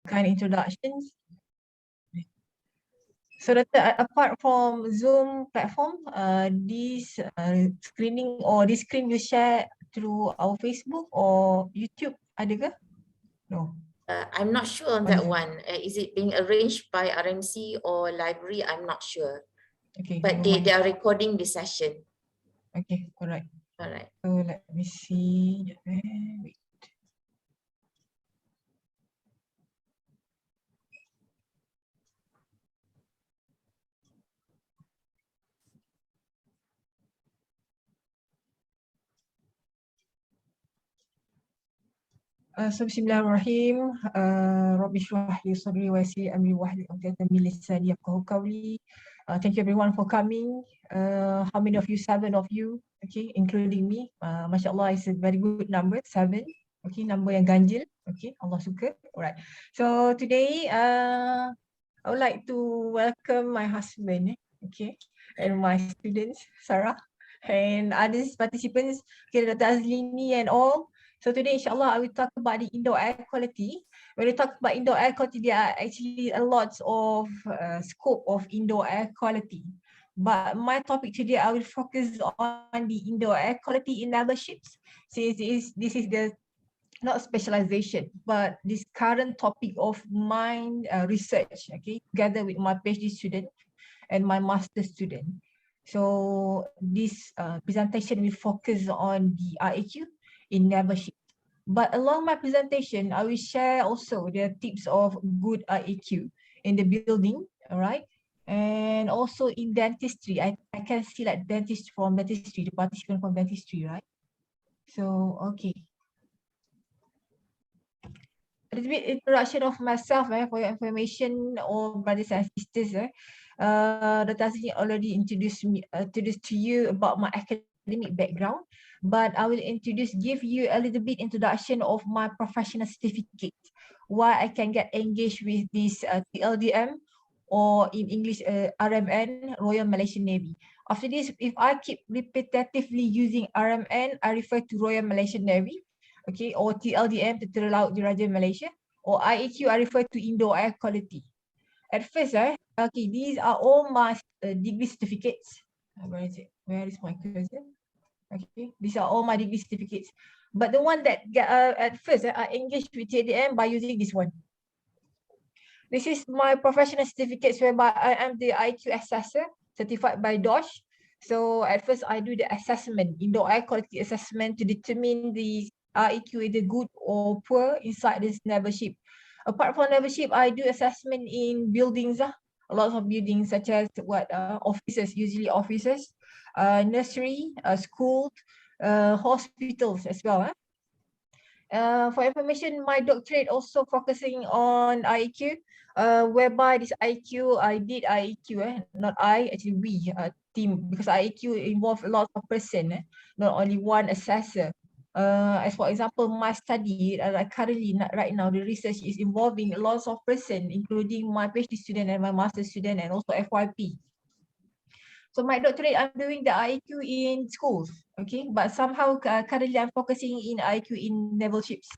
kind introductions. So that apart from Zoom platform, this screening or this screen will share through our Facebook or YouTube, ada ke? No. I'm not sure on that one. Is it being arranged by RMC or library? I'm not sure. Okay, but they are recording the session. Okay, alright. Alright. So let me see. Wait. So bismillahirrahmanirrahim. Rabbi shrah li sadri wa yassir li amri wahlul 'uqdatam min lisani yafqahu qawli. Thank you everyone for coming. How many of you? 7 of you, okay, including me. Mashallah, it's a very good number, 7. Okay, number yang ganjil. Okay, Allah suka. Alright. So today, I would like to welcome my husband, okay, and my students, Sarah, and other participants, okay, Dr. Azlini and all. So today, inshallah, I will talk about the indoor air quality. When we talk about indoor air quality, there are actually a lot of scope of indoor air quality. But my topic today, I will focus on the indoor air quality in memberships, since this is the not specialization, but this current topic of my research, okay, together with my PhD student and my master student. So this presentation will focus on the IIQ in membership. But along my presentation, I will share also the tips of good IIQ in the building, all right? And also in dentistry, I can see like dentist from dentistry, the participant from dentistry, right? So, okay. A little bit introduction of myself for your information, all brothers and sisters. Dr. Azlini already introduced to you about my academic background, but I will give you a little bit introduction of my professional certificate, why I can get engaged with this TLDM, or in English RMN, Royal Malaysian Navy. After this, if I keep repetitively using RMN, I refer to Royal Malaysian Navy, okay, or TLDM, Tentera Laut Diraja Malaysia, or IAQ, I refer to indoor air quality. At first, okay, these are all my degree certificates. Where is it? Where is my cursor? Okay, these are all my degree certificates. But the one that at first I engaged with TLDM by using this one. This is my professional certificates whereby I am the IQ assessor certified by DOSH. So at first I do the assessment, indoor air quality assessment, to determine the IQ is good or poor inside this membership. Apart from membership, I do assessment in buildings, a lot of buildings such as offices, usually offices, nursery, schools, hospitals as well. For information, my doctorate also focusing on IQ, whereby this IQ, I did IQ, not I, actually we, team, because IQ involves a lot of person, not only one assessor. As for example, my study, currently, right now, the research is involving lots of person, including my PhD student and my master student, and also FYP. So my doctorate, I'm doing the IQ in schools, okay? But somehow currently I'm focusing in IQ in naval ships,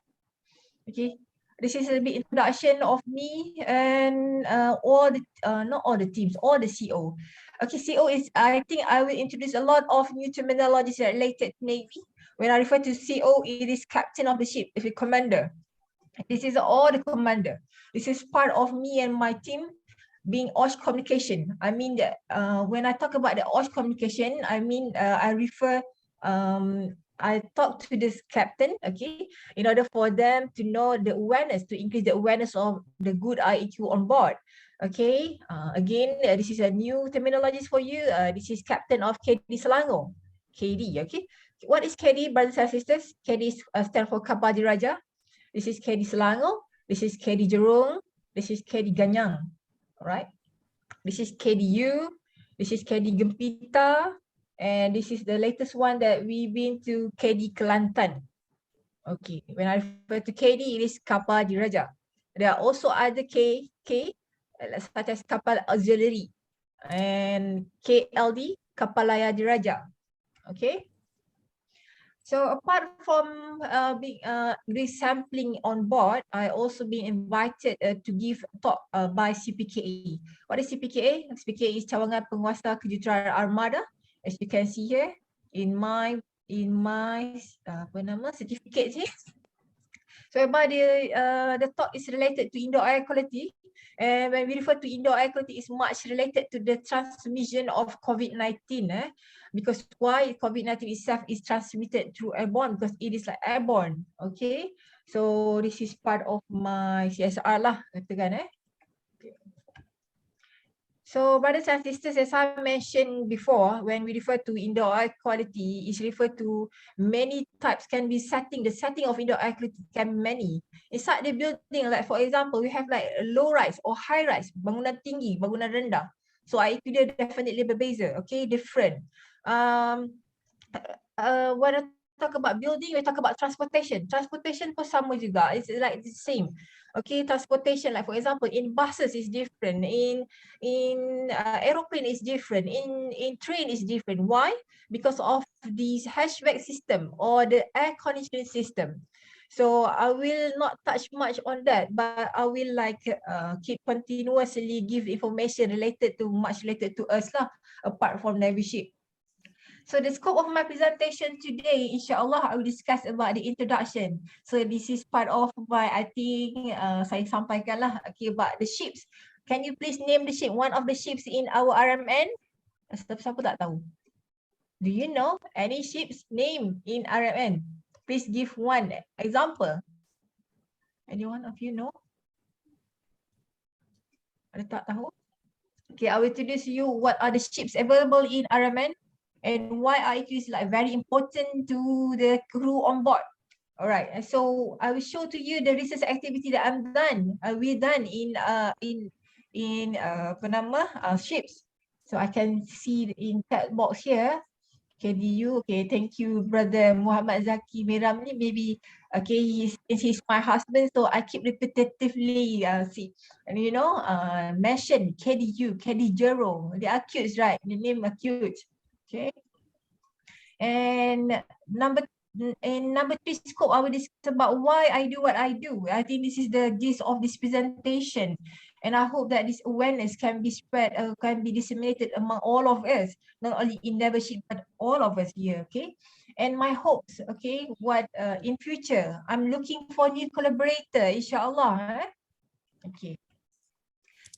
okay? This is a bit introduction of me and all the, not all the teams, all the CO. Okay, CO is, I think I will introduce a lot of new terminologies related to Navy. When I refer to CO, it is captain of the ship, it's a commander. This is all the commander. This is part of me and my team being OSH communication. I mean that when I talk about the OSH communication, I mean I refer, I talk to this captain, okay, in order for them to know the awareness, to increase the awareness of the good IEQ on board. Okay, again, this is a new terminology for you. This is captain of KD Selangor, KD, okay. What is KD, brothers and sisters? KD stand for Kapal Diraja. This is KD Selangor. This is KD Jerung. This is KD Ganyang. Alright. This is KDU. This is KD Gempita. And this is the latest one that we've been to, KD Kelantan. Okay. When I refer to KD, it is Kapal Diraja. There are also other K such as Kapal Auxiliary and KLD, Kapal Layar Diraja. Okay. So apart from being resampling on board, I also been invited to give talk by CPKA. What is CPKA? CPKA is Cawangan Penguasa Kejuruteraan Armada. As you can see here in my apa nama certificate here. So about the talk is related to indoor air quality. And when we refer to indoor air quality, it's much related to the transmission of COVID-19. Because why COVID-19 itself is transmitted through airborne, because it is like airborne. Okay. So this is part of my CSR lah, katakan So brothers and sisters, as I mentioned before, when we refer to indoor air quality, is referred to many types, can be setting. The setting of indoor air quality can be many. Inside the building, like for example, we have like low rise or high rise, bangunan tinggi, bangunan rendah. So itu dia definitely berbeza, okay, different. When I talk about building, we talk about transportation. Transportation pun sama juga, it's like the same. Okay, transportation, like for example, in buses is different, in aeroplane is different, in train is different. Why? Because of this hatchback system or the air conditioning system. So I will not touch much on that, but I will like keep continuously give information related to to us lah, apart from Navyship. So the scope of my presentation today, insyaAllah, I will discuss about the introduction. So this is part of my, I think, saya sampaikan lah, okay, about the ships. Can you please name the ship, one of the ships in our RMN? Siapa tak tahu? Do you know any ships name in RMN? Please give one example. Anyone of you know? Ada tak tahu? Okay, I will introduce you what are the ships available in RMN. And why it is like very important to the crew on board. All right, so I will show to you the research activity that I'm done. We done in apa nama ships. So I can see in chat box here. KDU, okay, thank you, brother Muhammad Zaki Maryam ni maybe okay, he's my husband, so I keep repetitively see and mention KDU, KD Jero. They are cute, right? The name are cute. Okay, and number 3 scope, I will discuss about why I do what I do. I think this is the gist of this presentation, and I hope that this awareness can be spread, can be disseminated among all of us, not only in Nevership but all of us here. Okay, and my hopes, okay, what in future I'm looking for new collaborator, inshallah. Okay,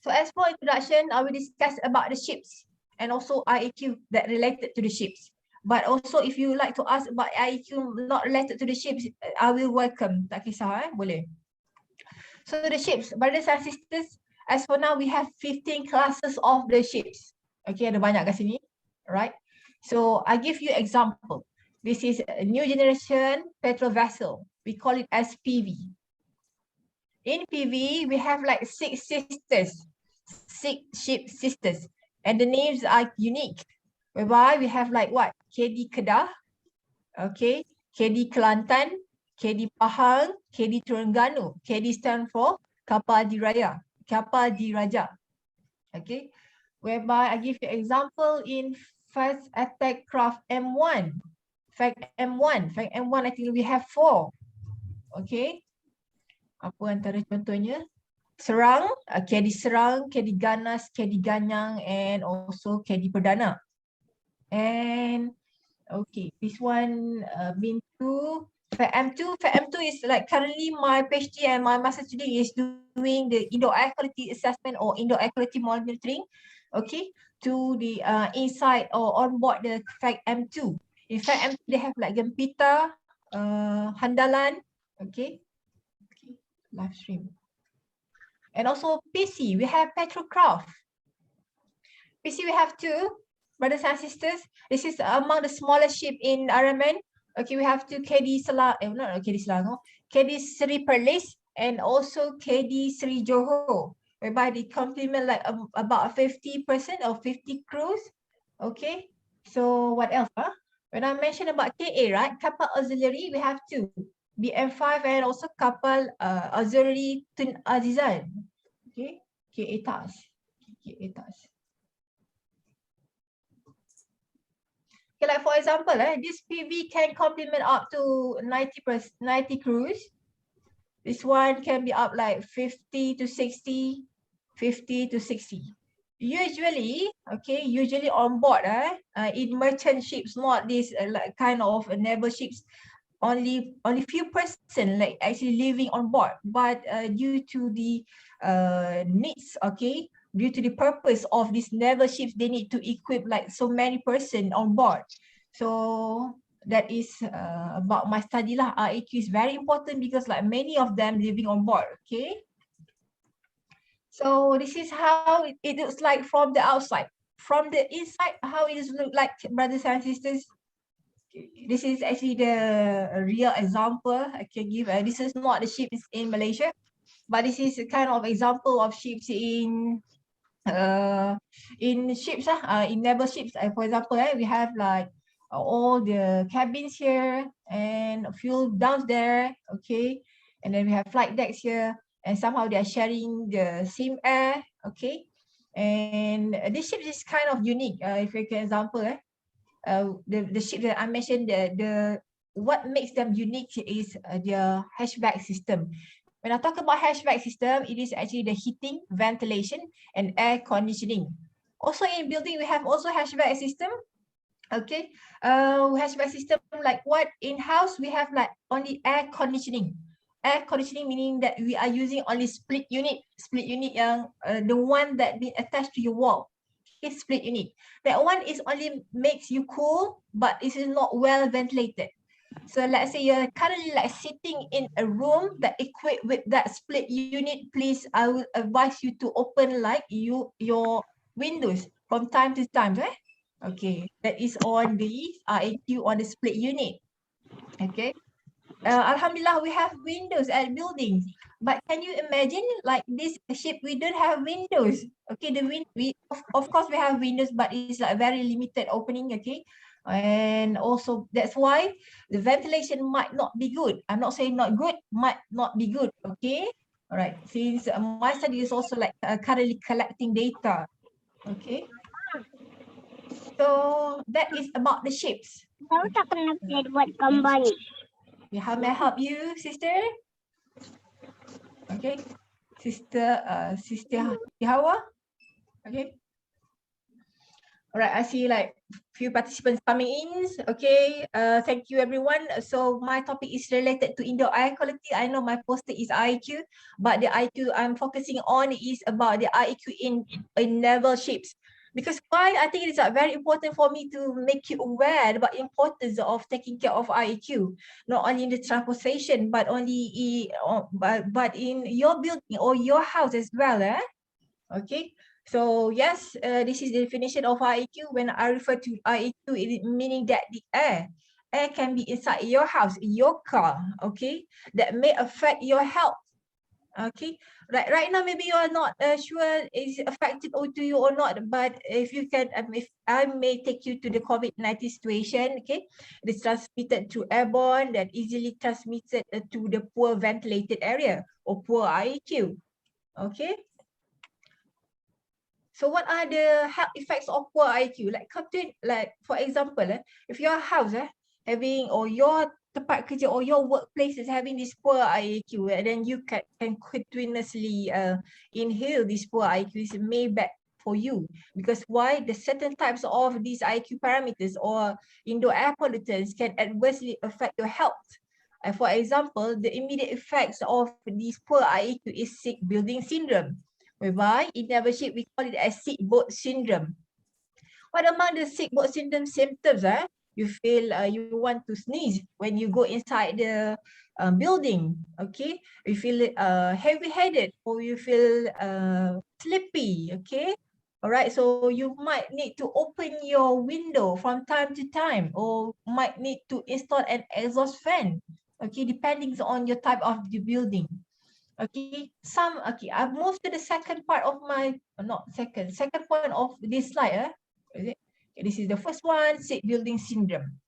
so as for introduction, I will discuss about the ships and also IIQ that related to the ships. But also if you like to ask about IIQ not related to the ships, I will welcome. Tak kisah, boleh. So the ships, brothers and sisters, as for now we have 15 classes of the ships. Okay, ada banyak kat sini, right? So I give you example. This is a new generation petrol vessel. We call it as PV. In PV, we have like 6 sisters, 6 ship sisters, and the names are unique. Whereby we have like what? KD Kedah, okay, KD Kuantan, KD Pahang, KD Terengganu. KD stand for Kapal Diraya, Kapal Diraja. Okay, whereby I give you example in first attack craft M1. Fact M1, I think we have 4. Okay, apa antara contohnya? Serang, KD Serang, KD Ganas, KD Ganyang, and also KD Perdana. And okay, this one been to M2. M2 is like currently my PhD and my master student is doing the indoor air quality assessment or indoor air quality monitoring. Okay, to the inside or on board the fact M2. In fact, M2 they have like Gempita, Handalan. Okay, live stream. And also PC, we have Petrocraft. PC we have 2. Brothers and sisters, this is among the smallest ship in RMN. Okay, we have 2 KD Selangor, not KD Selangor, KD Seri Perlis and also KD Seri Johor, whereby they complement like about 50% or 50 crews. Okay, so what else? When I mentioned about KA, right, Kapal Auxiliary, we have 2, BM5 and also Kapal Auxiliary Tun Azizan. Okay, KA TAS. KA TAS. Okay, like for example, this PV can complement up to 90 crews. This one can be up like 50 to 60, 50 to 60. Usually, okay, usually on board, in merchant ships, not this like kind of naval ships, only few person like actually living on board, but due to the needs, okay, due to the purpose of these naval ships, they need to equip like so many person on board. So that is about my study lah. RAQ is very important because like many of them living on board. Okay, so this is how it looks like from the outside. From the inside, how it is look like, brothers and sisters. This is actually the real example I can give. This is not the ships in Malaysia, but this is a kind of example of ships in ships, in naval ships. For example, we have like all the cabins here and fuel down there, okay, and then we have flight decks here, and somehow they are sharing the same air, okay, and this ship is kind of unique. If you can example, the ship that I mentioned, the what makes them unique is their hatchback system. When I talk about hatchback system, it is actually the heating, ventilation, and air conditioning. Also in building, we have also hatchback system. Okay, hatchback system like what in house we have like only air conditioning. Air conditioning meaning that we are using only split unit yang the one that been attached to your wall. Okay, split unit. That one is only makes you cool, but it is not well ventilated. So let's say you're currently like sitting in a room that equipped with that split unit, please, I will advise you to open like your windows from time to time, right? Okay, that is on the RAQ on the split unit. Okay. Alhamdulillah, we have windows at buildings, but can you imagine like this ship, we don't have windows. Okay, of course we have windows, but it's like very limited opening, okay, and also that's why the ventilation might not be good. I'm not saying not good, might not be good. Okay, all right, since my study is also like currently collecting data. Okay, so that is about the ships. Tahu tak kenapa dia buat gambar ni? How may I help you, sister? Okay, sister Hawa. Okay. All right, I see like few participants coming in. Okay, thank you everyone. So my topic is related to indoor air quality. I know my poster is IIQ, but the IQ I'm focusing on is about the IQ in naval ships. Because why? I think it is very important for me to make you aware about the importance of taking care of IEQ, not only in the transportation, but but in your building or your house as well. Okay. So yes, this is the definition of IEQ. When I refer to IEQ, it meaning that the air can be inside your house, your car. Okay, that may affect your health. Okay, right now maybe you are not sure is affected to you or not, but if you can, if I may take you to the COVID-19 situation, okay, it is transmitted through airborne, that easily transmitted to the poor ventilated area or poor IEQ. Okay, so what are the health effects of poor IEQ? Like for example, if your house having, or your tempat kerja or your workplace is having this poor IEQ, and then you can continuously inhale this poor IEQ, is may bad for you. Because why? The certain types of these IQ parameters or indoor air pollutants can adversely affect your health. For example, the immediate effects of this poor IEQ is sick building syndrome, whereby in naval ship we call it as sick boat syndrome. What among the sick boat syndrome symptoms? You feel you want to sneeze when you go inside the building. Okay, you feel heavy-headed, or you feel sleepy. Okay, all right. So you might need to open your window from time to time, or might need to install an exhaust fan. Okay, depending on your type of the building. Okay, I've moved to the second part of my, second point of this slide. Is it? Okay, this is the first one, sick building syndrome.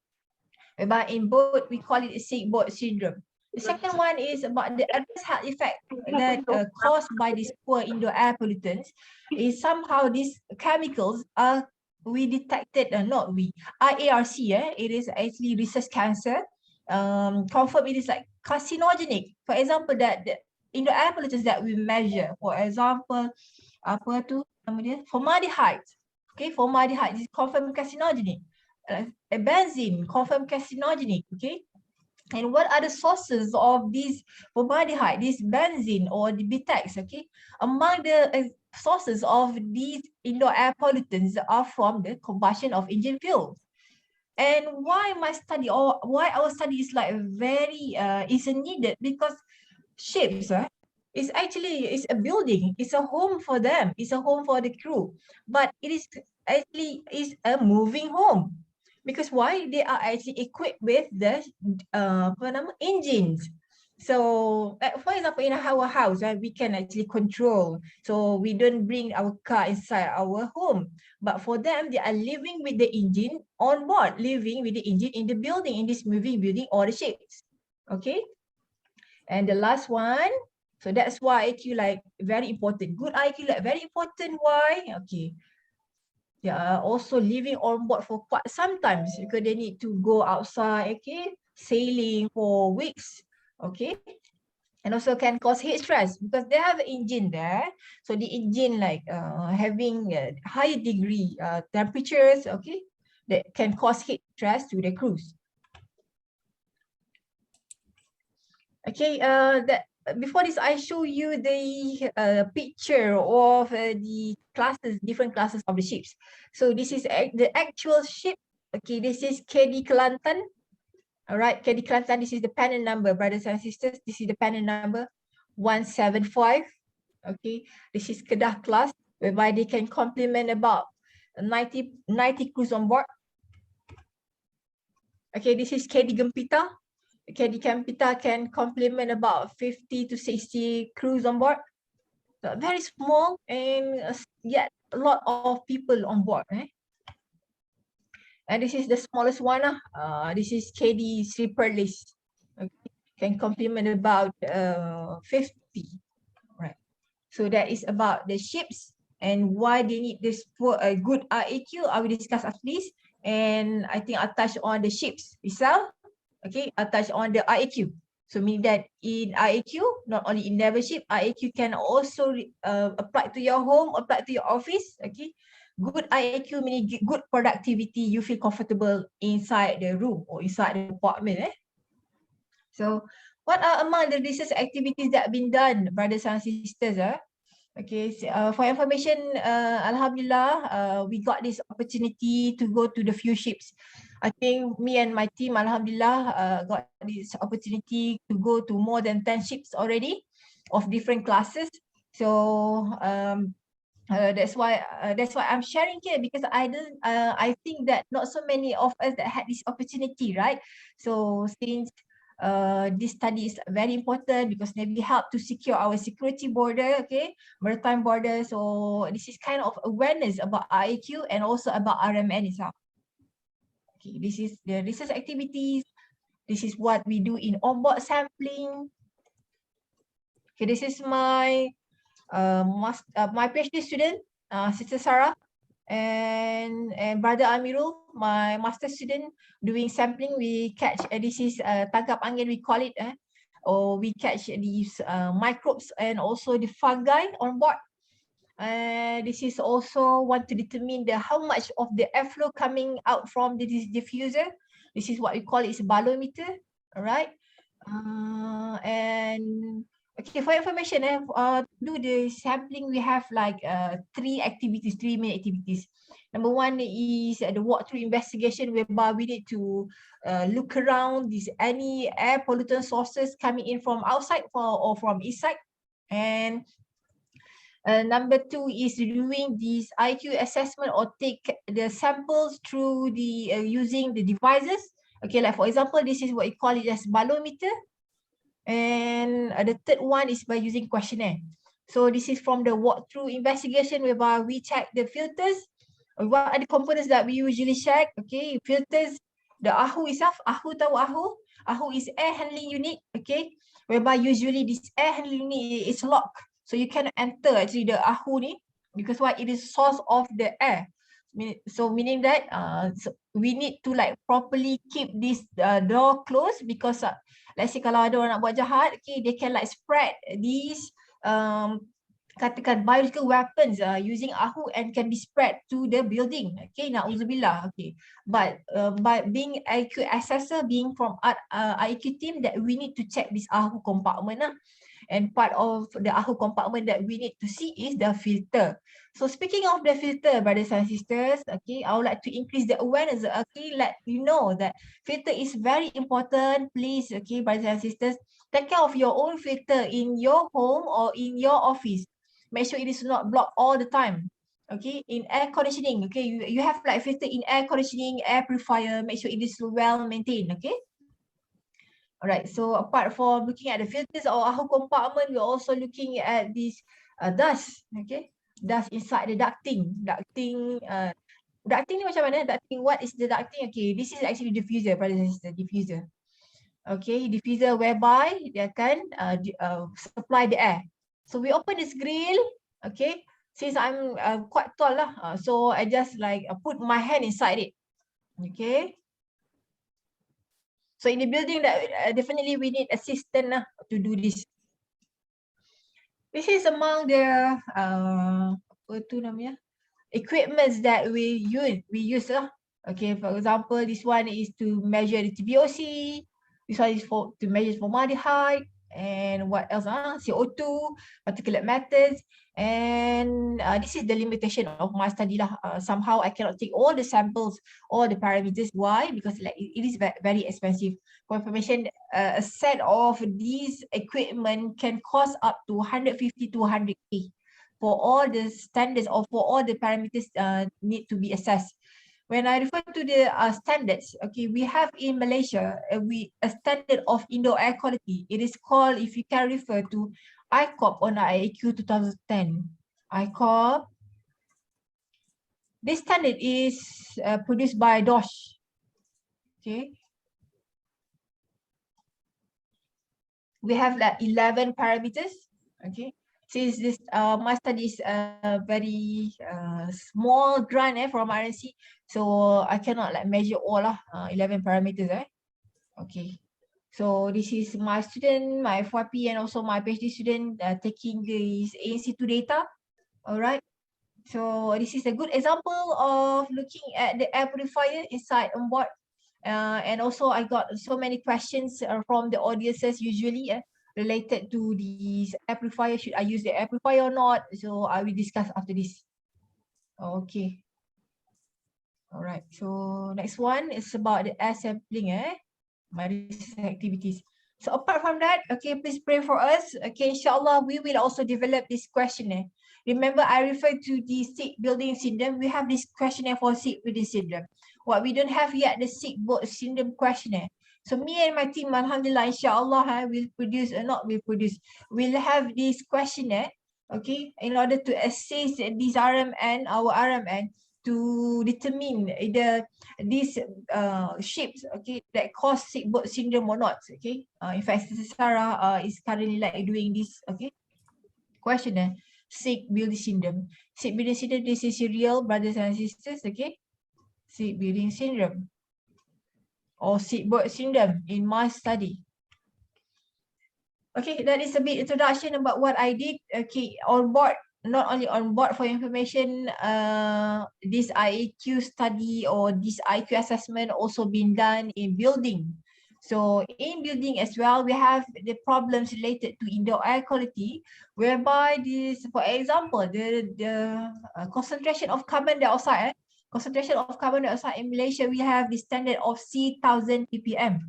Whereby in boat, we call it a sick boat syndrome. The second one is about the adverse health effect that caused by these poor indoor air pollutants. Is somehow these chemicals are we detected, not we, IARC, it is actually research cancer, confirm it is like carcinogenic. For example, that in the air pollutants that we measure, for example, apa tu nama dia, formaldehyde. Okay, formaldehyde is confirmed carcinogenic. Benzene confirmed carcinogenic. Okay, and what are the sources of these formaldehyde, this benzene or the BTEX? Okay, among the sources of these indoor air pollutants are from the combustion of engine fuels. And why my study, or why our study is like very is needed, because ships is actually is a building, it's a home for them, it's a home for the crew, but it is actually is a moving home. Because why? They are actually equipped with the engines. So for example, in our house, we can actually control. So we don't bring our car inside our home. But for them, they are living with the engine on board, living with the engine in the building, in this moving building or the ships. Okay. And the last one, so that's why IQ like very important. Good IQ like very important. Why? Okay. They are also living on board for quite sometimes because they need to go outside, okay, sailing for weeks, okay, and also can cause heat stress because they have an engine there. So the engine like having higher degree temperatures, okay, that can cause heat stress to the crews. Okay, that before this, I show you the picture of the classes, different classes of the ships. So this is the actual ship. Okay, this is KD Kuantan. All right, KD Kuantan, this is the panel number, brothers and sisters. This is the panel number 175. Okay, this is Kedah class, whereby they can complement about 90 crews on board. Okay, this is KD Gempita. Okay, the Gempita can complement about 50 to 60 crews on board. So very small and yet a lot of people on board. And this is the smallest one. This is KD Sriperlis. Okay, can complement about 50. Right. So that is about the ships and why they need this for a good IAQ. I will discuss after this. And I think I'll touch on the ships itself. Okay, I'll touch on the IAQ. So meaning that in IAQ, not only in naval ship, IAQ can also apply to your home, apply to your office. Okay, good IAQ meaning good productivity. You feel comfortable inside the room or inside the apartment. So what are among the research activities that have been done, brothers and sisters? Okay, so, for information, Alhamdulillah, we got this opportunity to go to the few ships. I think me and my team, Alhamdulillah, got this opportunity to go to more than 10 ships already of different classes. So that's why I'm sharing here, because I think that not so many of us that had this opportunity, right? So since this study is very important because Navy help to secure our security border, okay, maritime border. So this is kind of awareness about IAQ and also about RMN itself. Okay, this is the research activities. This is what we do in onboard sampling. Okay, this is my my PhD student, Sister Sarah, and Brother Amirul, my master student, doing sampling. We catch this is tangkap angin, we call it, or we catch these microbes and also the fungi on board. This is also want to determine how much of the airflow coming out from this diffuser. This is what we call it, is balometer. All right. And okay, for information, do the sampling, we have like three main activities. Number one is the walkthrough investigation, whereby we need to look around any air pollutant sources coming in from outside or from inside. And number two is doing this IQ assessment or take the samples through the using the devices. Okay, like for example, this is what you call it as balometer. And the third one is by using questionnaire. So this is from the walkthrough investigation, whereby we check the filters. What are the components that we usually check? Okay, filters, the AHU itself. AHU tahu AHU? AHU is air handling unit. Okay, whereby usually this air handling unit is locked. So you cannot enter actually the AHU ni, because why? It is source of the air. So meaning that so we need to like properly keep this door closed, because let's say kalau ada orang nak buat jahat, okay, they can like spread these katakan biological weapons using ahu and can be spread to the building. Okay, na'udzubillah. Okay, but by being IQ assessor, being from IQ team, that we need to check this ahu compartment lah. And part of the ahu compartment that we need to see is the filter. So speaking of the filter, brothers and sisters, okay, I would like to increase the awareness. Okay, let you know that filter is very important. Please, okay, brothers and sisters, take care of your own filter in your home or in your office. Make sure it is not blocked all the time. Okay, in air conditioning, okay, you have like filter in air conditioning, air purifier. Make sure it is well maintained. Okay. Alright, so apart from looking at the filters or ahu compartment, we're also looking at this dust, okay? Dust inside the ducting. Ducting ni macam mana? Ducting, what is the ducting? Okay, this is actually diffuser, brothers and sisters, diffuser. Okay, diffuser whereby dia akan supply the air. So we open this grill, okay? Since I'm quite tall lah, so I just like put my hand inside it, okay? So in the building that definitely we need assistance to do this. This is among the apa tu namanya, equipments that we use lah. Okay, for example, this one is to measure the TBOC. This one is to measure formaldehyde, and what else? CO2, particulate matters, and this is the limitation of my study lah. Somehow I cannot take all the samples, all the parameters. Why? Because like it is very expensive. For information, a set of these equipment can cost up to 150 to 100K for all the standards or for all the parameters need to be assessed. When I refer to the standards, okay, we have in Malaysia a standard of indoor air quality. It is called, if you can refer to ICOP on IAQ 2010. ICOP. This standard is produced by DOSH. Okay. We have like 11 parameters. Okay. Since this my study is a very small grant from RNC, so I cannot like measure all 11 parameters. Okay, so this is my student, my FYP, and also my PhD student taking this in-situ data. All right, so this is a good example of looking at the air purifier inside on board, and also I got so many questions from the audiences usually. Related to these air purifier, should I use the air purifier or not? So I will discuss after this. Okay. All right. So next one is about the air sampling, my research activities. So apart from that, okay, please pray for us. Okay, inshallah, we will also develop this questionnaire. Remember, I referred to the sick building syndrome. We have this questionnaire for sick building syndrome. What we don't have yet, the sick boat syndrome questionnaire. So me and my team, alhamdulillah, inshallah, we'll have this questionnaire, okay, in order to assess these RMN, our RMN, to determine either these ships, okay, that cause sick boat syndrome or not, okay. In fact, Sarah is currently like doing this, okay, questionnaire, sick building syndrome. Sick building syndrome, this is real, brothers and sisters, okay. Sick building syndrome or sick boat syndrome in my study. Okay, that is a bit introduction about what I did. Okay, on board, not only on board for information, this IAQ study or this IQ assessment also been done in building. So in building as well, we have the problems related to indoor air quality, whereby this, for example, the concentration of carbon dioxide, in Malaysia, we have the standard of C1000 ppm.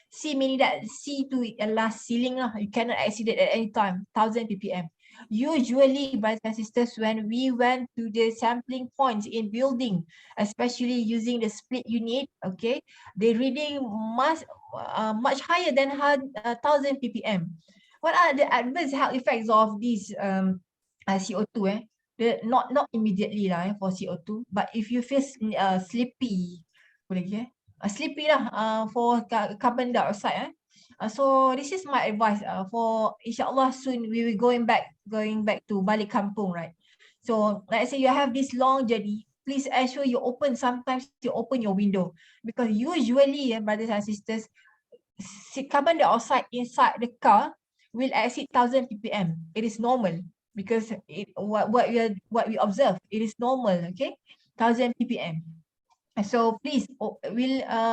C meaning that C to last ceiling, you cannot exceed it at any time, 1000 ppm. Usually, brothers and sisters, when we went to the sampling points in building, especially using the split unit, okay, the reading much higher than 1000 ppm. What are the adverse health effects of this CO2? Not immediately for CO2, but if you feel sleepy, sleepy for carbon dioxide. So this is my advice for inshallah soon we will going back to balik kampung, right? So let's say you have this long journey, please ensure you open, sometimes you open your window, because usually, brothers and sisters, carbon dioxide inside the car will exceed 1000 ppm. It is normal because what we observe, it is normal, okay? 1000 ppm. So please,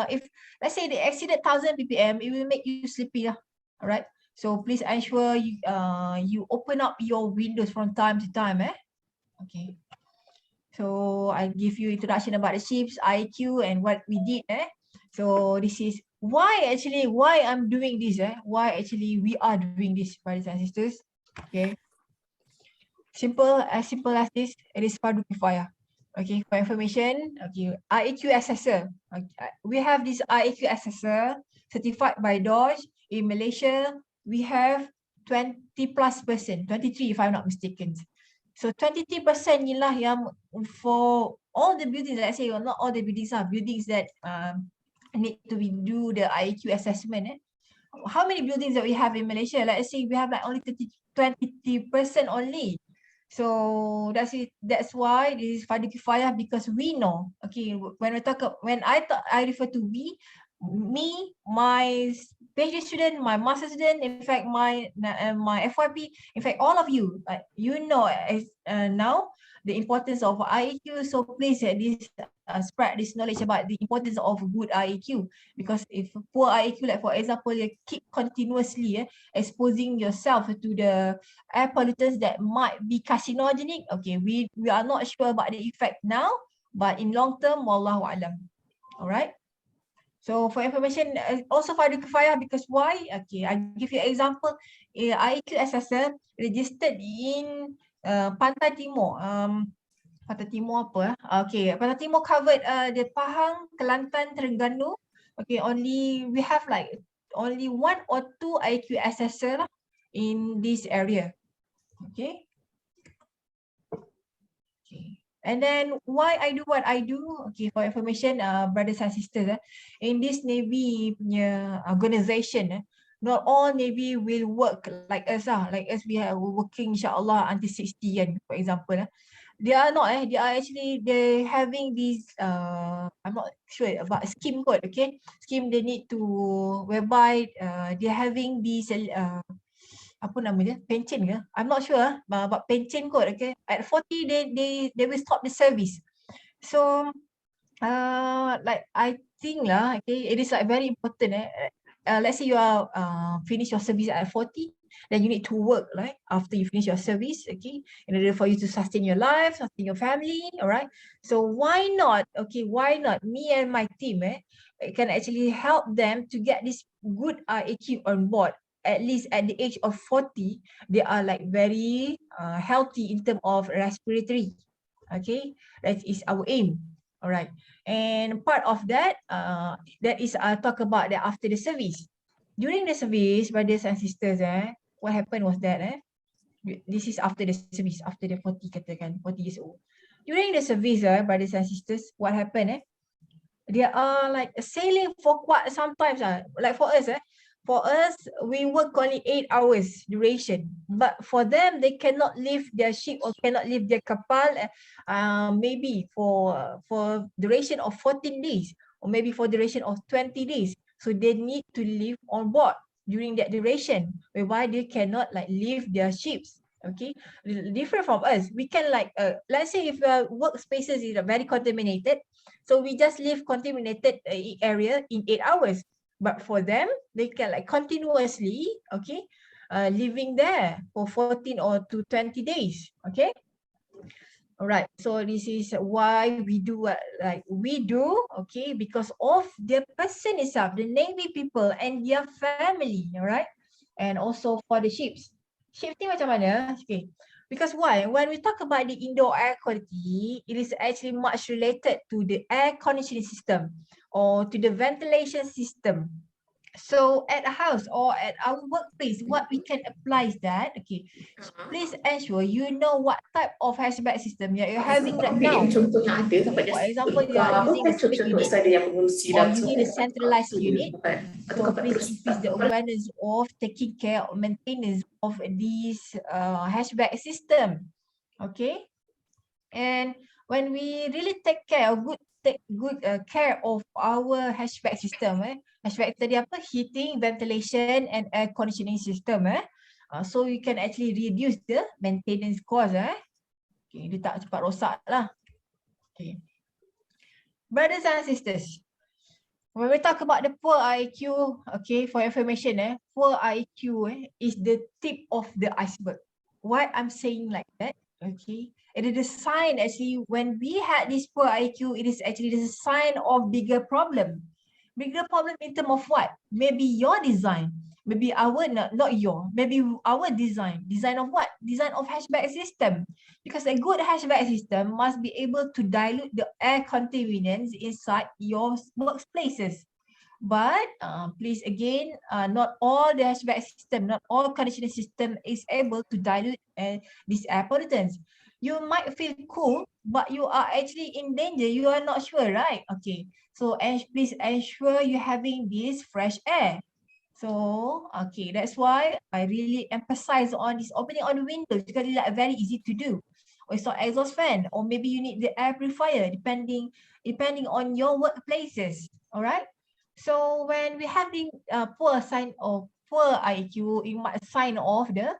if let's say they exceeded 1000 ppm, it will make you sleepy, all right? So please ensure you open up your windows from time to time, okay. So I give you introduction about the ships, IIQ, and what we did, So this is why I'm doing this, Why actually we are doing this, brothers and sisters, okay. Simple as this, it is fardu kifayah. Okay, for information, okay, IIQ assessor. Okay, we have this IIQ assessor certified by Dodge in Malaysia. We have 20+%, 23 if I'm not mistaken. So 23% inilah yang for all the buildings, let's say, or not all the buildings are buildings that need to do the IIQ assessment. How many buildings that we have in Malaysia? Let's say we have like only 20% only. So that's why this is fardu kifayah, because we know, okay, when I refer to we, me, my PhD student, my master student, in fact my FYP, in fact all of you, you know now the importance of IIQ. So please spread this knowledge about the importance of good IIQ, because if poor IIQ, like for example, you keep continuously exposing yourself to the air pollutants that might be carcinogenic, okay, we are not sure about the effect now, but in long term, wallahu alam. All right. So for information, also fardu kifayah, because why? Okay, I give you an example. IIQ assessor registered in Pantai Timur. Pantai Timur apa? Okay, Pantai Timur covered the Pahang, Kelantan, Terengganu. Okay, we have like only 1 or 2 IIQ assessor in this area. Okay. And then why I do what I do? Okay, for information, brothers and sisters, in this Navy punya organization, not all Navy will work like us, we are working insyaAllah until 60, for example. They are not, they're having this, I'm not sure about scheme code, okay? Scheme they need to, whereby they're having this, apa nama dia, pension ke? I'm not sure about pension code, okay? At 40, they will stop the service. So, like I think lah, okay, it is like very important. Let's say you are finish your service at 40, then you need to work, right? After you finish your service, okay, in order for you to sustain your life, sustain your family, all right? So why not? Okay, why not? Me and my team, can actually help them to get this good IAQ on board. At least at the age of 40, they are like very healthy in terms of respiratory. Okay, that is our aim. All right, and part of that, that is talk about that after the service. During the service, brothers and sisters, what happened was that, this is after the service, after the 40, katakan 40 years old. During the service, brothers and sisters, what happened? They are like sailing for quite sometimes, like for us, we work only 8 hours duration, but for them, they cannot leave their ship or cannot leave their kapal, maybe for duration of 14 days, or maybe for duration of 20 days. So they need to live on board during that duration, whereby they cannot like leave their ships. Okay, different from us. We can like, let's say if workspaces is very contaminated, so we just leave contaminated area in 8 hours. But for them, they can like continuously, okay, living there for 14 or to 20 days, okay? All right, so this is why we do what like we do, okay, because of the person itself, the Navy people and their family, all right? And also for the ships. Ships ni macam mana? Okay, because why? When we talk about the indoor air quality, it is actually much related to the air conditioning system or to the ventilation system. So at a house or at our workplace, what we can apply is that, okay, please ensure you know what type of hatchback system you're having right now. For example, you are using the split unit or using the centralized unit. So please increase the awareness of taking care or maintenance of this hatchback system. Okay. And when we really take good care of our HVAC system, HVAC tadi apa? Heating, ventilation and air conditioning system, so you can actually reduce the maintenance cost, Okay, dia tak cepat rosak lah. Okay. Brothers and sisters, when we talk about the poor IQ, okay, for information, poor IQ is the tip of the iceberg. Why I'm saying like that? Okay, it is a sign actually when we had this poor IQ, it is actually a sign of bigger problem. Bigger problem in terms of what? Maybe your design, maybe our not your, maybe our design. Design of what? Design of hatchback system. Because a good hatchback system must be able to dilute the air contaminants inside your workplaces. But please again, not all the hatchback system, not all conditioning system is able to dilute these air pollutants. You might feel cool, but you are actually in danger. You are not sure, right? Okay. So please ensure you're having this fresh air. So, okay, that's why I really emphasize on this opening on the windows because it's like very easy to do. Or it's not exhaust fan, or maybe you need the air purifier depending on your workplaces. All right. So when we have the poor sign of poor IQ, you might sign off the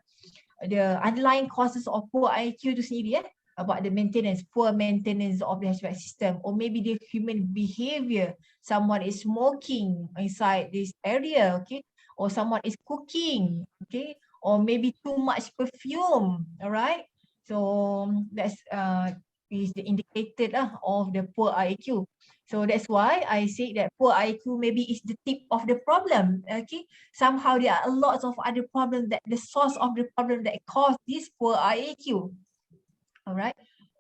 underlying causes of poor IQ tu sendiri, about the maintenance, poor maintenance of the HVAC system, or maybe the human behavior. Someone is smoking inside this area, okay, or someone is cooking, okay, or maybe too much perfume. All right, so that's is the indicator of the poor IQ. So that's why I say that poor IQ maybe is the tip of the problem. Okay, somehow there are a lot of other problems that the source of the problem that cause this poor IQ. All right.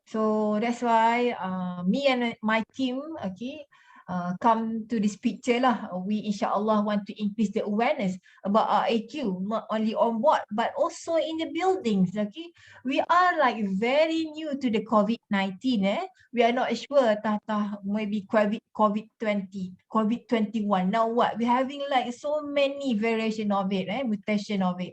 So that's why me and my team, okay, come to this picture lah. We insyaAllah want to increase the awareness about our IQ, not only on board, but also in the buildings, okay. We are like very new to the COVID-19, We are not sure, maybe COVID-20, COVID-21. Now what? We're having like so many variation of it, mutation of it.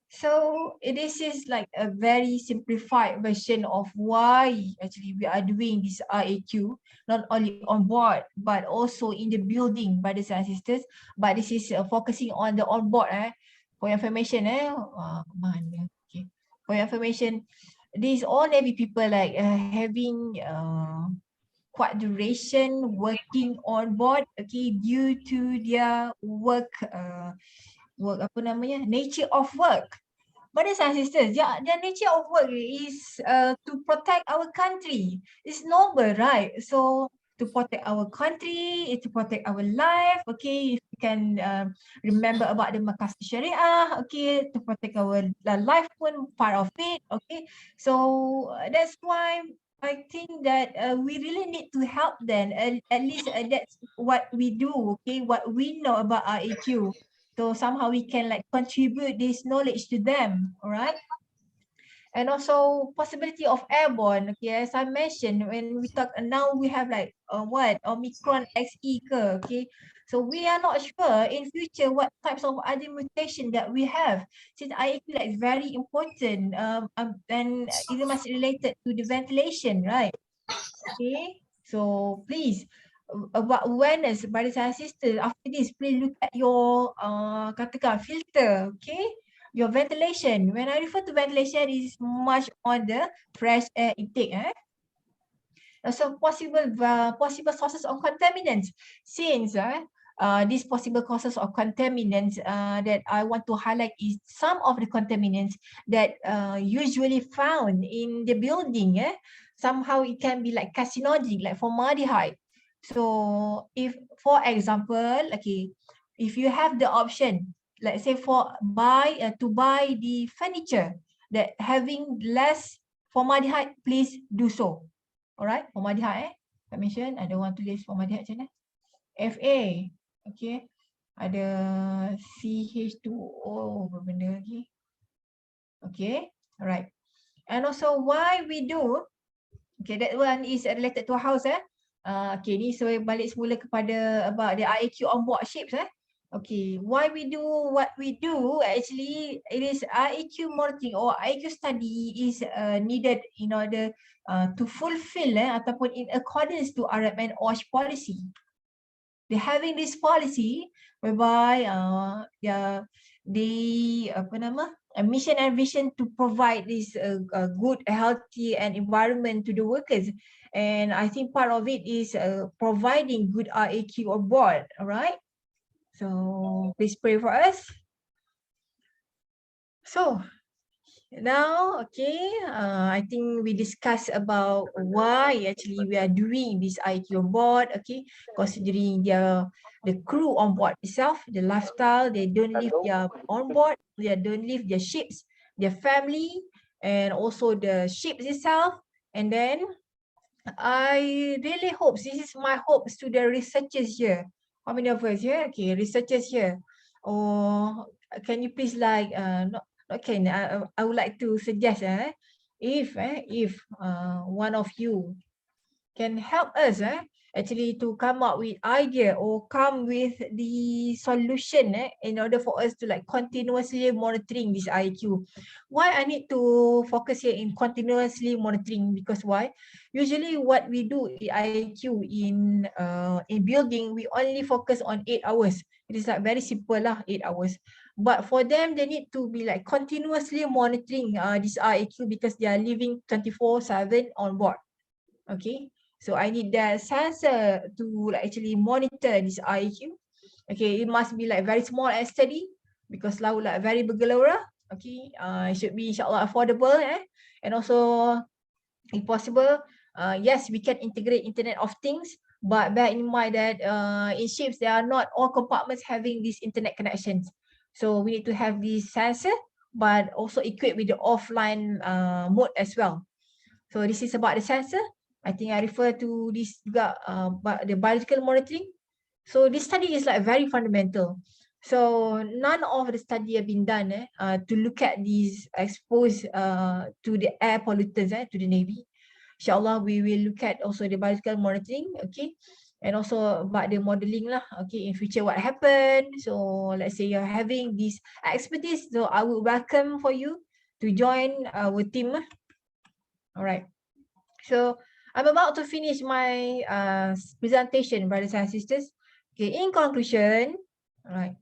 So this is like a very simplified version of why actually we are doing this RAQ, not only on board, but also in the building, brothers and sisters. But this is focusing on the on board. For your information, okay. For your information, these all Navy people like having quite duration working on board, okay, due to their work nature of work. Brothers and sisters, their nature of work is to protect our country. It's noble, right? So to protect our country, to protect our life, okay, if we can remember about the Maqasid Syariah, okay, to protect our life pun part of it, okay. So that's why I think that we really need to help them. At least that's what we do, okay, what we know about RAQ. So somehow we can like contribute this knowledge to them, all right? And also possibility of airborne, okay, as I mentioned, when we talk, now we have like Omicron XE ke, okay? So we are not sure in future what types of other mutation that we have. Since I feel like it's very important, and it must related to the ventilation, right? Okay, so please, about awareness, brothers and sisters, after this, please look at your katakan filter, okay? Your ventilation. When I refer to ventilation, it is much on the fresh air intake. Also possible sources of contaminants. Since these possible causes of contaminants that I want to highlight is some of the contaminants that usually found in the building. Somehow it can be like carcinogenic, like formaldehyde. So if, for example, okay, if you have the option, let's say to buy the furniture that having less formaldehyde, please do so. Alright, formaldehyde I mention, ada orang tulis formaldehyde macam mana? FA, okay. Ada CH2O, apa benda lagi? Okay, alright. And also why we do, okay, that one is related to a house. Okay, ni saya balik semula kepada about the IAQ on board ships. Okay, why we do what we do, actually it is IIQ monitoring or IIQ study is needed in order to fulfill ataupun in accordance to RMN OSH policy. They're having this policy whereby they a mission and vision to provide this good, healthy and environment to the workers. And I think part of it is providing good IAQ on board, all right? So please pray for us. So now, okay, I think we discussed about why actually we are doing this IQ on board, okay, considering the crew on board itself, the lifestyle, they don't leave their on board, they don't leave their ships, their family, and also the ships itself. And then I really hope, this is my hopes to the researchers here. How many of us here? Okay, researchers here. Or can you please like, not can, I would like to suggest if one of you can help us actually to come up with idea or come with the solution in order for us to like continuously monitoring this IQ. Why I need to focus here in continuously monitoring? Because why? Usually what we do in IQ in building, we only focus on 8 hours. It is like very simple lah, 8 hours. But for them, they need to be like continuously monitoring this IQ because they are living 24/7 on board. Okay, so I need that sensor to like actually monitor this IQ. Okay, it must be like very small and steady because laut like very bergelora. Okay, it should be insyaAllah affordable and also if possible, yes, we can integrate Internet of Things, but bear in mind that in ships, there are not all compartments having these internet connections. So we need to have this sensor, but also equipped with the offline mode as well. So this is about the sensor. I think I refer to this juga, the biological monitoring. So this study is like very fundamental. So none of the study have been done to look at these exposed to the air pollutants to the Navy. InsyaAllah, we will look at also the biological monitoring, okay? And also about the modeling lah, okay, in future what happened. So let's say you're having this expertise, so I would welcome for you to join our team. All right. So I'm about to finish my presentation, brothers and sisters. Okay, in conclusion, all right,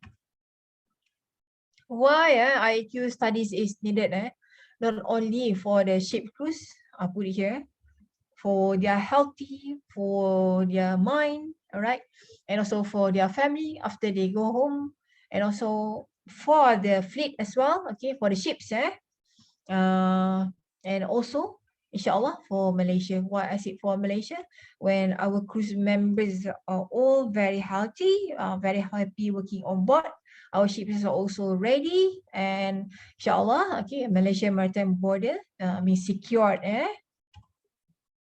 why IQ studies is needed? Not only for the ship crews, I'll put it here, for their healthy, for their mind, all right, and also for their family after they go home, and also for the fleet as well, okay, for the ships, and also InsyaAllah for Malaysia. Why I said for Malaysia? When our cruise members are all very healthy, very happy working on board, our ships are also ready, and InsyaAllah, okay, Malaysia maritime border means secured.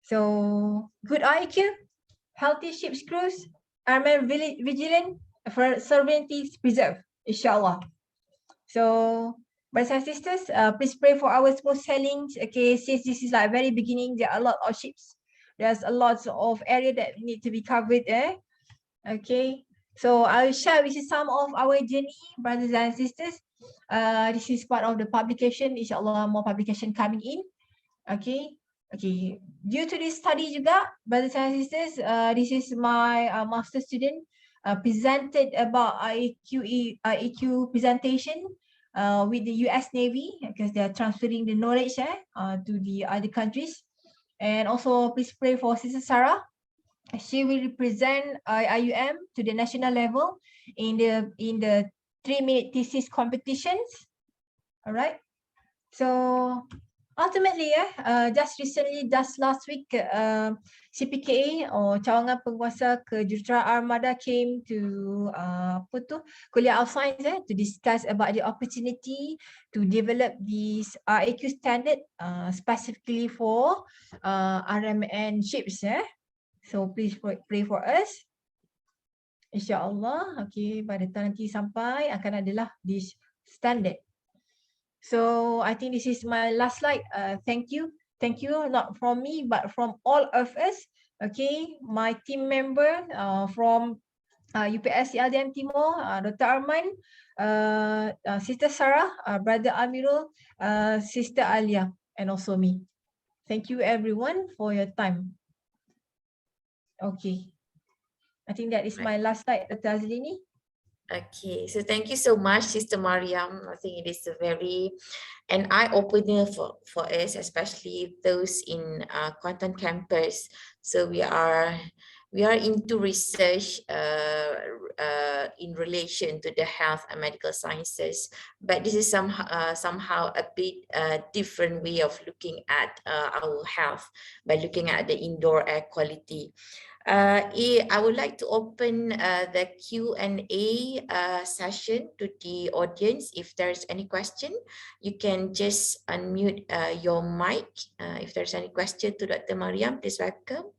So good IQ, healthy ships crews, remain vigilant, for sovereignty preserved, InsyaAllah. So brothers and sisters, please pray for our smooth sailings. Okay, since this is like very beginning, there are a lot of ships. There's a lot of area that need to be covered. Okay, so I'll share with you some of our journey, brothers and sisters. This is part of the publication. InsyaAllah, more publication coming in. Okay. Okay. Due to this study juga, brothers and sisters, this is my master student presented about IEQ presentation with the US Navy because they are transferring the knowledge to the other countries. And also please pray for Sister Sarah. She will represent IIUM to the national level in the 3-minute thesis competitions. All right. So ultimately, just recently, just last week, CPKA or Cawangan Penguasa Kejuruteraan Armada came to Kuliyyah al-Science to discuss about the opportunity to develop this IAQ standard specifically for RMN ships. So please pray for us. InsyaAllah, okay, pada tahun nanti sampai akan adalah this standard. So I think this is my last slide. Thank you, not from me, but from all of us. Okay, my team member from UPS LDM Timur, Dr. Arman, Sister Sarah, Brother Amirul, Sister Alia, and also me. Thank you everyone for your time. Okay. I think that is my last slide, Dr. Azlini. Okay, so thank you so much, Sister Maryam. I think it is a very an eye-opener for us, especially those in Kuantan campus. So we are into research in relation to the health and medical sciences, but this is somehow a bit different way of looking at our health by looking at the indoor air quality. I would like to open the Q&A session to the audience. If there's any question, you can just unmute your mic. If there's any question to Dr. Maryam, please welcome.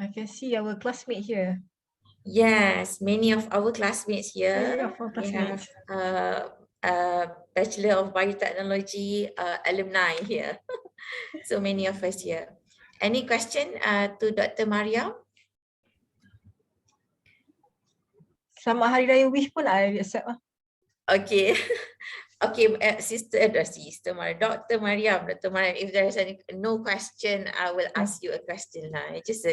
I can see our classmate here. Yes, many of our classmates here. We have Bachelor of Biotechnology alumni here. So many of us here. Any question to Dr. Maryam? Selamat Hari Raya wish pun I accept lah. Okay. Okay, Sister Maryam, Dr. Maryam, if there's no question, I will ask you a question lah. Just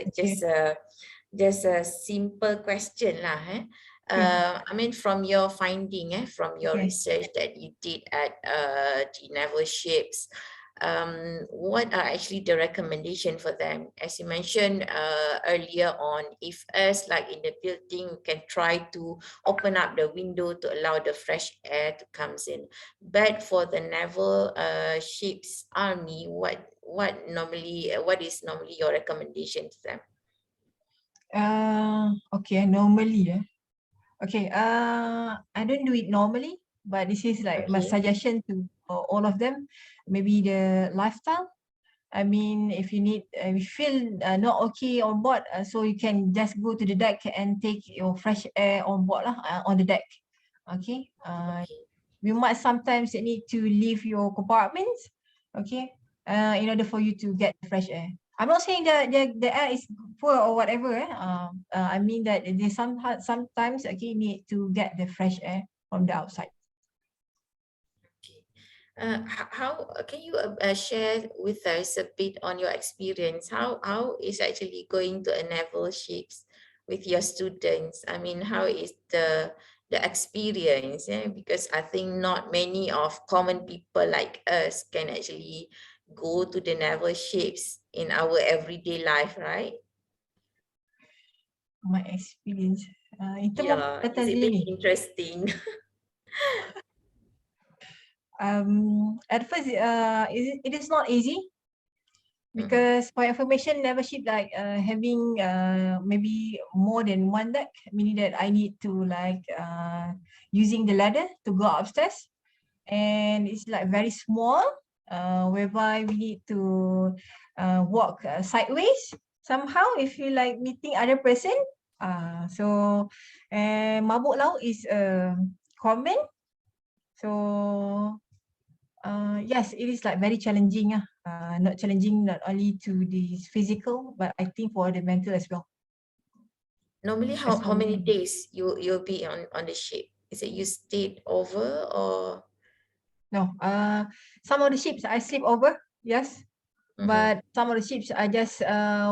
a simple question lah. I mean, from your finding, from your research that you did at the naval ships, what are actually the recommendation for them? As you mentioned earlier on, if us like in the building can try to open up the window to allow the fresh air to come in, but for the naval ships army, what is normally your recommendation to them? Okay, normally okay, I don't do it normally, but this is like my suggestion to all of them. Maybe the lifestyle. I mean, if you need, if you feel not okay on board, so you can just go to the deck and take your fresh air on board lah, on the deck. Okay. You might sometimes need to leave your compartments. Okay. In order for you to get fresh air. I'm not saying that the air is poor or whatever. I mean that they sometimes okay need to get the fresh air from the outside. How can you share with us a bit on your experience? How is actually going to a naval ships with your students? I mean, how is the experience? Because I think not many of common people like us can actually go to the naval ships in our everyday life, right? My experience in terms of is it really interesting? At first it is not easy because for information, naval ship like having maybe more than one deck, meaning that I need to like using the ladder to go upstairs, and it's like very small, whereby we need to walk sideways somehow if you like meeting other person. So mabuk laut is common. So yes, it is like very challenging. Not challenging not only to the physical, but I think for the mental as well. Normally, how many days you'll be on the ship? Is it you stayed over or? No, some of the ships I sleep over, yes. But some of the ships I just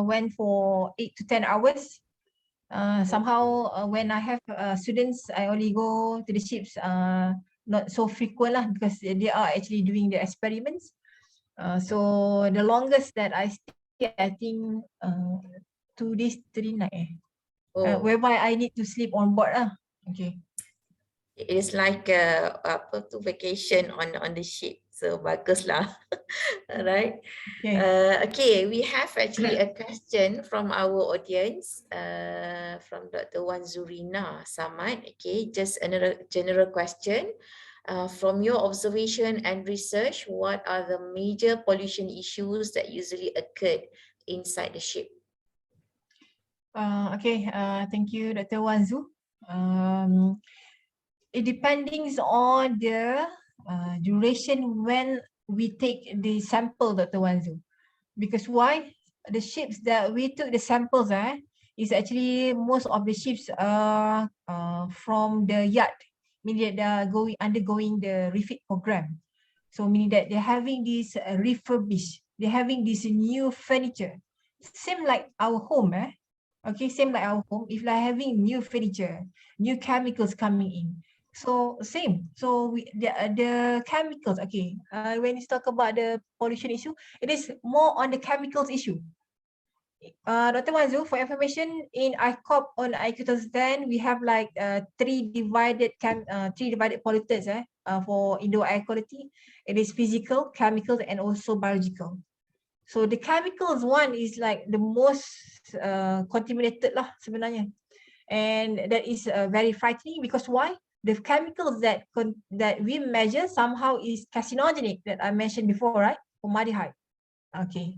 went for 8 to 10 hours. Somehow when I have students, I only go to the ships not so frequent lah, because they are actually doing the experiments. So the longest that I stay, I think 2 days, 3 nights. Whereby I need to sleep on board lah. Okay. It's like a vacation on the ship. So bagus lah. All right. Okay, we have actually a question from our audience, from Dr. Wan Zurina Samad. Okay, just another general question. From your observation and research, what are the major pollution issues that usually occurred inside the ship? Okay, thank you, Dr. Wanzu. It depends on the duration when we take the sample, Dr. Wanzu. Because why? The ships that we took the samples, is actually most of the ships are from the yard, meaning that they are undergoing the refit program. So meaning that they're having this refurbished, they're having this new furniture, same like our home, okay, same like our home. If like having new furniture, new chemicals coming in, so same. So the chemicals, okay, when you talk about the pollution issue, it is more on the chemicals issue. Dr. Mazu, for information, in ICOP on IQ 2010, we have like three divided pollutants for indoor air quality. It is physical, chemical, and also biological. So the chemicals one is like the most contaminated lah sebenarnya, and that is very frightening because why? The chemicals that we measure somehow is carcinogenic that I mentioned before, right? Formaldehyde. Okay.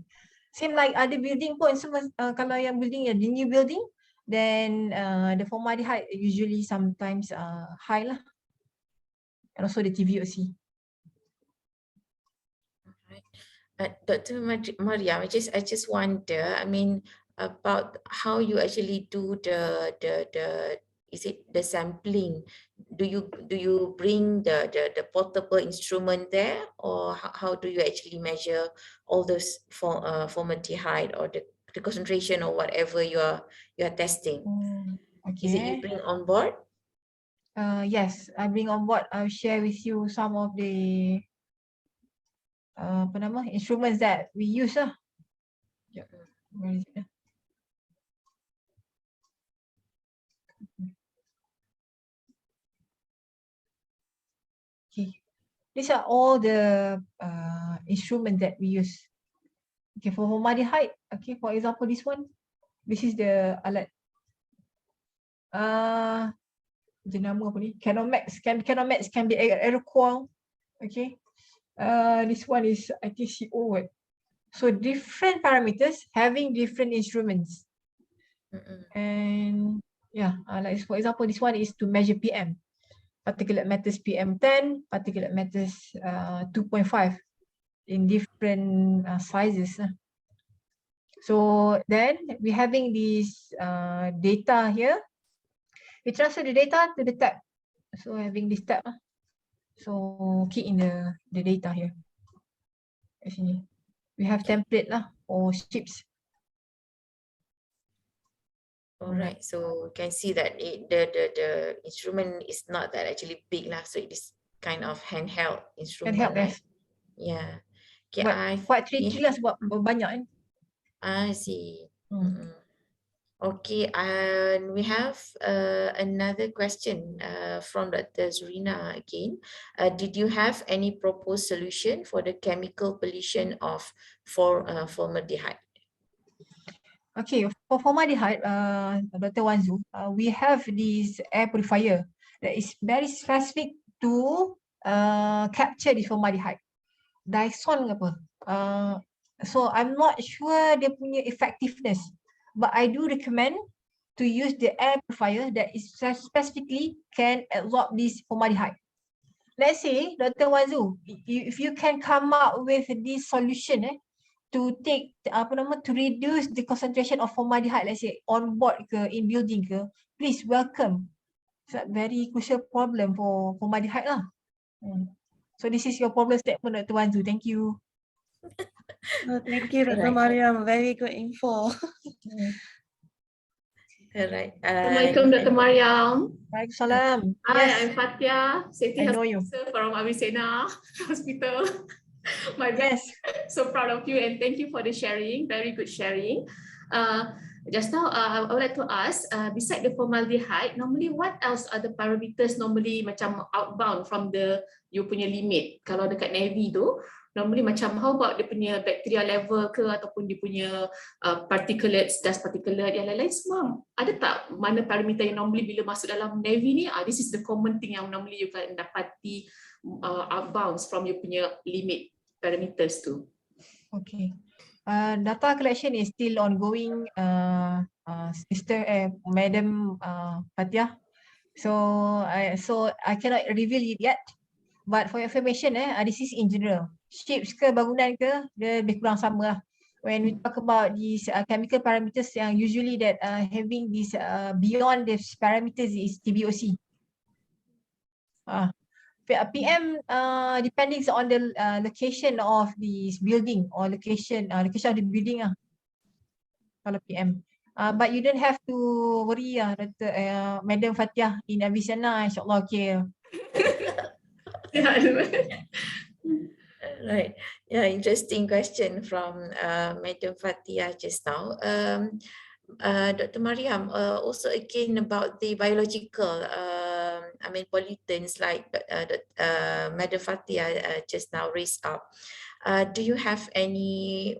Same like other building pun semua, kalau yang building the new building, then the formaldehyde usually sometimes high lah, and also the TVOC. Dr. Maryam, I just wonder, I mean, about how you actually do the is it the sampling? Do you bring the portable instrument there, or how do you actually measure all those formaldehyde or the concentration or whatever you are testing? Okay. Is it you bring on board? Yes, I bring on board. I'll share with you some of the instruments that we use lah. Yeah. Where is it? Okay. These are all the instruments that we use. Okay, for formaldehyde, okay, for example, this one, this is the alat. The nama apa ni? Canomax can be aeroqual. Okay. This one is I think CO. So different parameters having different instruments. And yeah, like for example, this one is to measure PM, particulate matters PM10, particulate matters 2.5 in different sizes. So then we're having this data here. We transfer the data to the tab. So having this tab. So key in the data here. Actually, we have template lah for ships. All right, so you can see that the instrument is not that actually big lah, so it is kind of handheld instrument. Handheld, right? yes. Yeah. Okay, But quite tricky lah sebab banyak kan. I see. Okay, and we have another question from Dr. Zurina again. Did you have any proposed solution for the chemical pollution of formaldehyde? Okay, for formaldehyde, Dr. Wanzu, we have this air purifier that is very specific to capture the formaldehyde. Dyson ke apa? So I'm not sure dia punya effectiveness, but I do recommend to use the air purifier that is specifically can absorb this formaldehyde. Let's say, Dr. Wanzu, if you can come up with this solution to take to reduce the concentration of formaldehyde, let's say on board ke in building ke, please welcome. It's a very crucial problem for formaldehyde lah. So this is your problem statement, Dr. Wanzu. Thank you. Thank you, Dr. Maryam. Very good info. Alright. Assalamualaikum, Dr. Maryam. Waalaikumsalam. Hi, Yes. I'm Fatia, safety I health know you. officer from Avicenna Hospital. My Yes. So proud of you and thank you for the sharing. Very good sharing. Just now, I would like to ask, beside the formaldehyde, normally what else are the parameters normally macam outbound from you punya limit? Kalau dekat Navy tu, normally macam how about dia punya bacteria level ke ataupun dia punya particulates, dust particulate, yang lain-lain semua. Ada tak mana parameter yang normally bila masuk dalam Navy ni, this is the common thing yang normally you can dapati outbounds from you punya limit parameters tu. Okay. Data collection is still ongoing, Madam Fatia. So I cannot reveal it yet. But for your information, this is in general. Ships ke bangunan ke, dia lebih kurang sama lah. when we talk about these chemical parameters yang usually that having this beyond these parameters is TBOC. PM depending on the location of this building or location of the building kalau PM. But you don't have to worry Madam Fatiah in Avicenna, insyaAllah okay. Right. Yeah, interesting question from Madam Fatia just now. Dr. Maryam, also again about the biological, pollutants like Madam Fatia just now raised up. Do you have any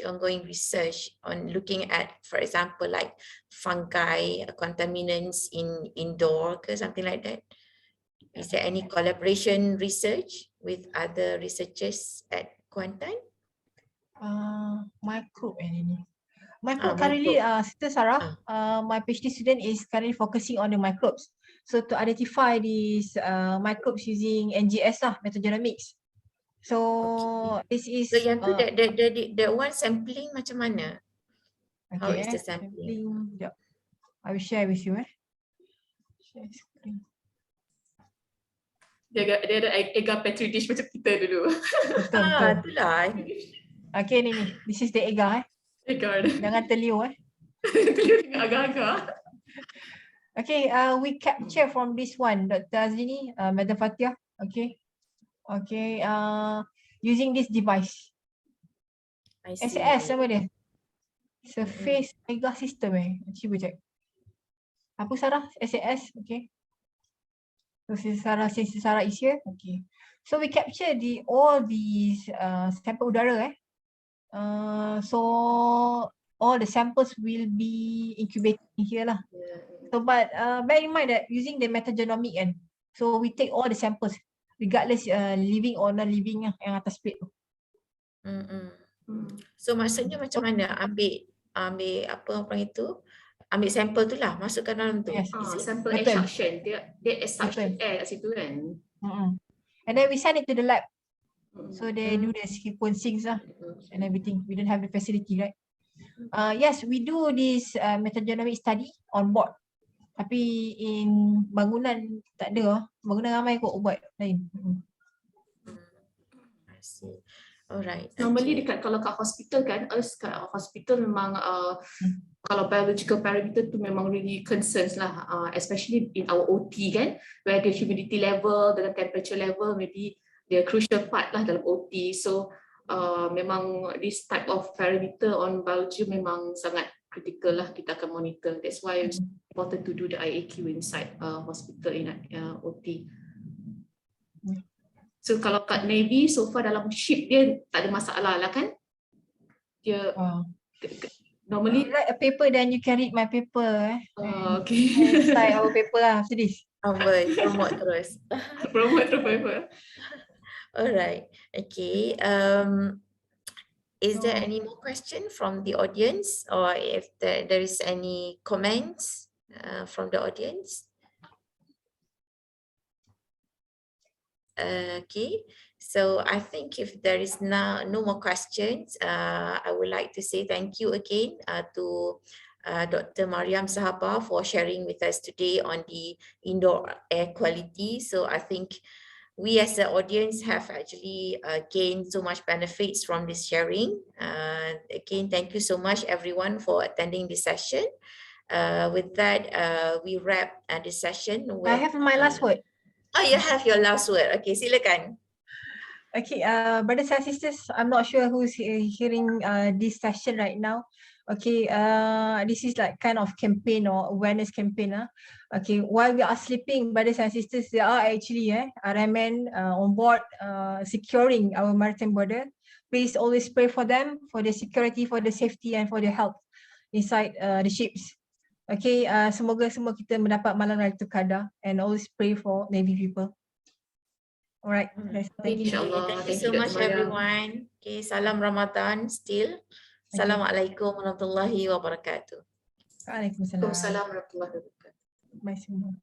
ongoing research on looking at, for example, like fungi, contaminants in indoor or something like that? Is there any collaboration research with other researchers at Kuantan? Microbe ini. Microbe currently, Sister Sarah, my PhD student is currently focusing on the microbes. So to identify these microbes using NGS metagenomics. So this is. So yang tu the one sampling macam mana? Okay, how is the sampling? I will share with you. Share screen. Dia ada agar petri dish macam kita dulu. Betul. Itulah. Okay ni. This is the agar. Agar. Jangan terliu Terliu dengan agar-agar. Okay, we capture from this one, Dr. Azlini, Madam Fatiah. Okay. Okay, using this device. SAS sama dia. Surface agar system Cuba check. Apa Sarah? SAS, okay. So Sarah is here. Okay. So we capture all these sample udara. So all the samples will be incubated here lah. So but bear in mind that using the metagenomic so we take all the samples regardless living or non living yang atas plate tu. So maksudnya macam mana ambil apa orang itu? Ambil sampel tu lah, masukkan dalam tu. Yes. Sample extraction, dia extraction air kat situ kan. And then we send it to the lab. So they do the sequencing and everything. We don't have the facility, right? Yes, we do this metagenomic study on board. Tapi in bangunan tak ada. Bangunan ramai kot buat lain. I see. Alright. Normally dekat kalau kat hospital kan, kat hospital memang kalau biological parameter tu memang really concerns lah, especially in our OT kan, where the humidity level dengan temperature level maybe the crucial part lah dalam OT. So memang this type of parameter on biology memang sangat critical lah, kita akan monitor. That's why it's important to do the IAQ inside hospital in OT. So kalau kat Navy so far dalam ship dia tak ada masalah lah kan? Dia normally write a paper then you can read my paper. Okay. Slide our paper lah after this. Promote terus. Promote terus paper. Alright. Okay. Is there any more question from the audience, or if there is any comments from the audience? Okay, so I think if there is no more questions, I would like to say thank you again to Dr. Maryam Zahaba for sharing with us today on the indoor air quality. So I think we as the audience have actually gained so much benefits from this sharing. Again, thank you so much everyone for attending this session. With that, we wrap this session. I have my last word. Oh, you have your last word. Okay, silakan. Okay, brothers and sisters, I'm not sure who's hearing this session right now. Okay, this is like kind of campaign or awareness campaign. Okay, while we are sleeping, brothers and sisters, there are actually RMN on board securing our maritime border. Please always pray for them, for their security, for their safety and for their health inside the ships. Okay, semoga semua kita mendapat malam Lailatul Qadar and always pray for Navy people. Alright, thank you. Thank you so much everyone. Okay, salam Ramadan still. Assalamualaikum warahmatullahi wabarakatuh. Waalaikumsalam. Waalaikumsalam warahmatullahi wabarakatuh. Bye semua.